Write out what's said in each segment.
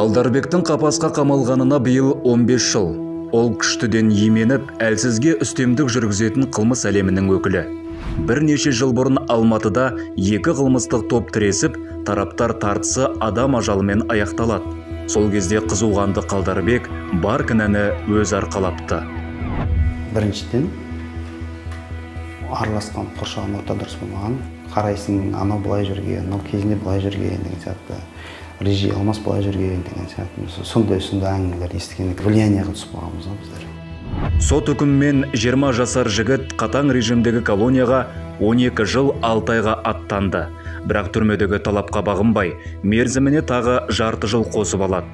Қалдарбектің қапасқа қамалғанына биыл 15 жыл. Ол күштіден еменіп, әлсізге үстемдік жүргізетін қылмыс әлемінің өкілі. Бірнеше жыл бұрын Алматыда екі қылмыстық топ тіресіп, тараптар тартысы адам ажалымен аяқталады. Сол кезде қызуғанды Қалдарбек бар кінәні өз арқалапты. Біріншіден, араласқан қоршаған орта дұрыс болмаған, қарайсың, анау былай жүрген, анау кезінде былай жүрген деген сияқты, режим алмас былай жүрген деген сияқты, сондай әңгімелер естігенде влияние түсіп қалғанбыз біздер. Сот үкімімен 20 жасар жігіт қатаң режимдегі колонияға 12 жыл 6 айға аттанды. Бірақ түрмедегі талапқа бағынбай, мерзіміне тағы жарты жыл қосып алады.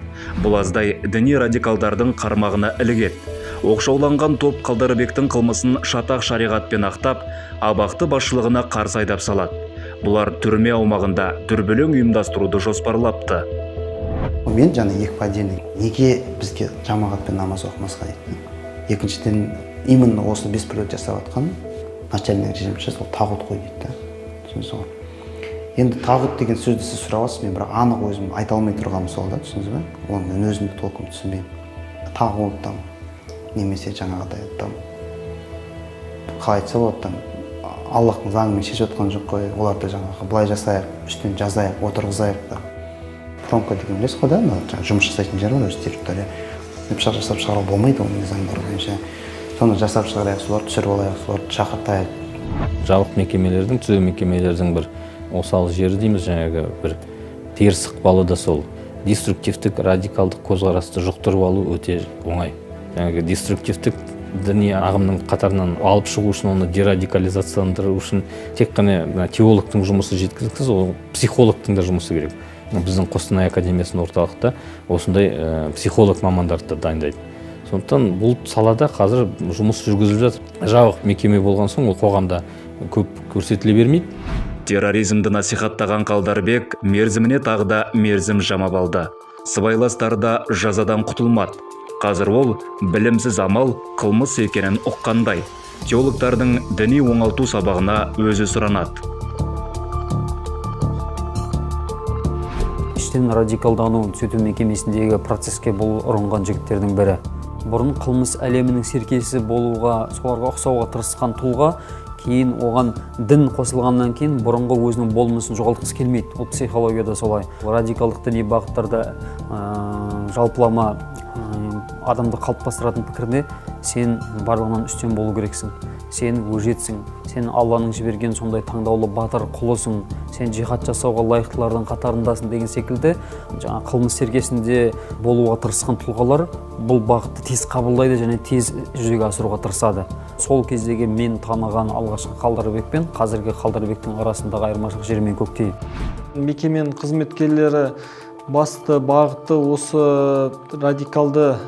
Бұл аздай діни радикалдардың қармағына ілігеді. Оқшауланған топ Қалдарбектің қылмысын шатақ шариғатпен ақтап, абақты басшылығына қарсы айдап салады. Бұлар түрме аумағында дүрбелең ұйымдастыруды жоспарлапты. Мен жаңа екі падені неге бізге жамағатпен намаз оқымасқа дейді. Екіншіден, именно осы беспредел жасап жатқан начальник режимші сол тағут қой дейді. Енді тағут деген сөзді сіз сұрап аласыз, мен бірақ анық өзім айта алмай тұрғаным сол да, түсіндіңіз бе? Оны мен өзімді толком түсінбеймін. Тағуттан немесе жаңағыдай қалай айтса болады, Аллахтың заңымен шешіп отқан жоқ қой, оларды жаңағы былай жасайық, үстінен жазайық, отырғызайық да. Промка деген білесіз ғой да, жұмыс жасайтын жер бар, өз территория. Пышақ жасап шығару болмайды оның заңдары бойынша. Соны жасап шығарайық, соларды түсіріп алайық, соларды шақыртайық. Жабық мекемелердің, түзеу мекемелердің бір осал жері дейміз, жаңағы бір теріс ықпалы да сол. Деструктивтік, радикалдық көзқарасты жұқтырып алу өте оңай. Жаңағы деструктивтік діни ағымның қатарынан алып шығу үшін, оны дерадикализацияландыру үшін тек қана теологтың жұмысы жеткіліксіз, ол психологтың да жұмысы керек. Біздің Қостанай академиясының орталықта осындай психолог мамандарды дайындайды. Сондықтан бұл салада қазір жұмыс жүргізіліп жатыр. Жабық мекеме болған соң ол қоғамда көп көрсетіле бермейді. Терроризмді насихаттаған Қалдарбек мерзіміне тағы да мерзім жамап алды. Сыбайластары да жазадан құтылмады. Қазір ол білімсіз амал қылмыс екенін ұққандай. Теологтардың діни оңалту сабағына өзі сұранады. Іштен радикалдану түзету мекемесіндегі процеске бұл ұрынған жігіттердің бірі. Бұрын қылмыс әлемінің серкесі болуға, соларға ұқсауға тырысқан тұлға, кейін оған дін қосылғаннан кейін бұрынғы өзінің болмысын жоғалтқысы келмейді. Ол психологияда солай. Радикалдық діни бағыттарда жалпылама адамды қалыптастыратын пікірде сен барлығынан үстем болу керексің. Сен өжетсің, сен Алланың жіберген сондай таңдаулы батыр құлысың, сен жихад жасауға лайықтылардың қатарындасың деген секілді жаңа қылмыс серкесінде болуға тырысқан тұлғалар бұл бағытты тез қабылдайды және тез жүзеге асыруға тырысады. Сол кездегі мен таныған алғашқы Қалдарбек пен қазіргі Қалдарбектің арасындағы айырмашылық жер мен көктей. Мекеменің қызметкерлері басты бағыты осы радикалды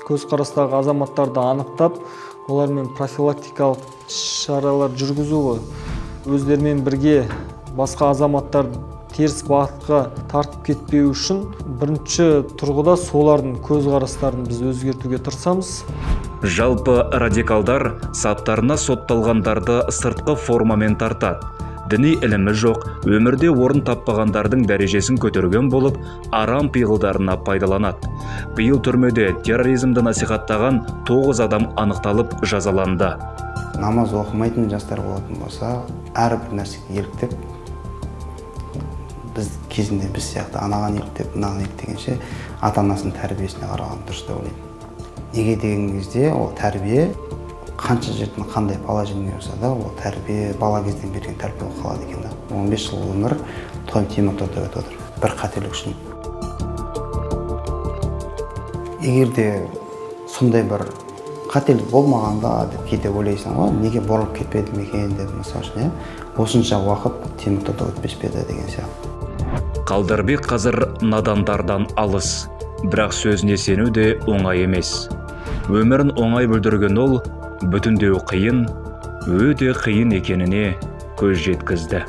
көзқарастағы азаматтарды анықтап, олармен профилактикалық шаралар жүргізу ғой. Өздерімен бірге басқа азаматтар теріс бағытқа тартып кетпеу үшін бірінші тұрғыда солардың көзқарастарын біз өзгертуге тырысамыз. Жалпы радикалдар саптарына сотталғандарды сыртқы формамен тартады. Діни ілімі жоқ, өмірде орын таппағандардың дәрежесін көтерген болып, арам пиғылдарына пайдаланады. Биыл түрмеде терроризмді насихаттаған 9 адам анықталып жазаланды. Намаз оқымайтын жастар болатын болса, әрбір нәрсеге еліктеп, біз кезінде біз сияқты анаған еліктеп, мынаған еліктегенше ата-анасының тәрбиесіне қараған дұрыс деп ойлаймын. Неге деген кезде ол тәрбие қанша жерден қандай бала жеңге болса да, ол тәрбие бала кезден берген тәрбие қалады екен да. 15 жыл өмір темір торда өтіп отыр. Бір қателік үшін. Егер де сондай бір қателік болмағанда деп кейде ойлайсың ғой, неге бұрылып кетпеді екен деп мысалы үшін, осынша уақыт темір торда өтпес пе еді деген сияқты. Қалдарбек қазір надандардан алыс, бірақ сөзіне сену де оңай емес. Өмірін оңай бүлдірген ол бүтіндеу қиын, өте қиын екеніне көз жеткізді.